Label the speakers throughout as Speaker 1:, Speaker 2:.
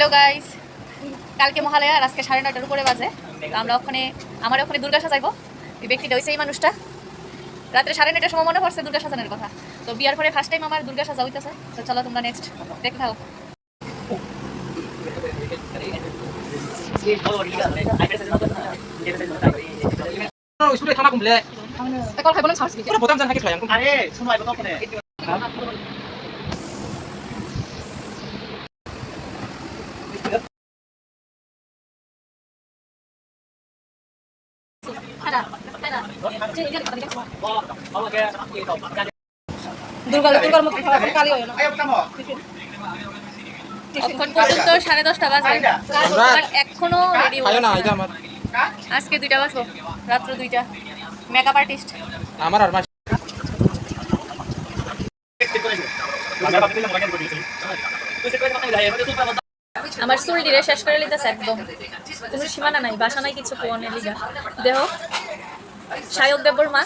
Speaker 1: Hello guys, কালকে মহালয়া আর আজকে 9:30টার উপরে বাজে। তো আমরা আমার ওখানে দুর্গা সাজাইবো। এই ব্যক্তিটা হইছে এই মানুষটা। রাত্রে 9:30টার সময় মনে পড়ছে দুর্গা সাজানোর কথা। তো বিয়ার পরে ফার্স্ট টাইম আমার দুর্গা সাজা হইতেছে। তো চলো তোমরা নেক্সট দেখতে থাকো।
Speaker 2: স্কুলে খানা কমলে
Speaker 1: কল খাইবো না ছাড়ছি।
Speaker 2: পুরো বোতাম জান থাকে ছয়
Speaker 3: আরে সময় কত কোনে
Speaker 1: দুর্গার মতো কালি হয় না।
Speaker 3: আয় কামো
Speaker 1: এখন পর্যন্ত 10:30 বাজে। আর এখনো রেডি
Speaker 2: খায়ো না এটা আমার
Speaker 1: আজকে 2টা বাজবো, রাত্র 2টা। মেকআপ আর্টিস্ট
Speaker 2: আমার আর মাস
Speaker 1: আমার চুল ডিরে শেষ করে লিতেছে একদম। কোনো সীমানা নাই, বাসা নাই, কিছু কোয়ানের লিগা। দেহ শায়ক দেবর মা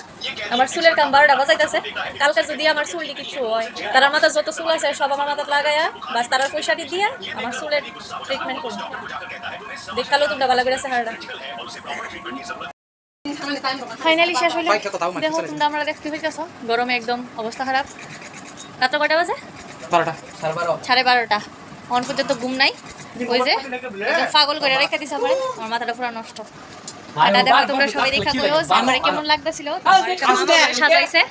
Speaker 1: আমার চুলের কাম 12টা বাজাইতেছে। কালকে যদি আমার চুলটি কিছু হয়, তার মাথার যত চুল আছে সব আমার মাথাত লাগাইয়া বাস তারা পয়সাটি দিয়া আমার চুলের ট্রিটমেন্ট করবো। দেখালো তোমরা ভালো করে চেহারাটা। ফাইনালি শেষ হইলো। দেখো তোমরা আমরা দেখতে পাইতেছো গরমে একদম অবস্থা খারাপ। রাত্র কয়টা বাজে?
Speaker 2: 12টা
Speaker 1: 12:30। অন পর্যন্ত ঘুম নাই। ওই যে একদম পাগল করে রেখে দিছে আমার মাথাটা পুরো নষ্ট। এটা দেখো তোমরা সবাই দেখা কইও যে আমার কেমন লাগতেছিল। সাজাইছে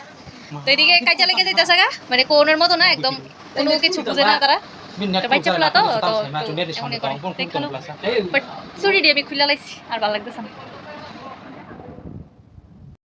Speaker 1: তো এদিকে কাজে লেগে যাইতেছে গা, মানে কোনের মতো না, একদম কোনো কিছু বুঝে না তারা। তো বাচ্চা ফুলা তো দেখানো বাট চুরি দিয়ে আমি খুলে লাইছি আর ভালো লাগতেছে না।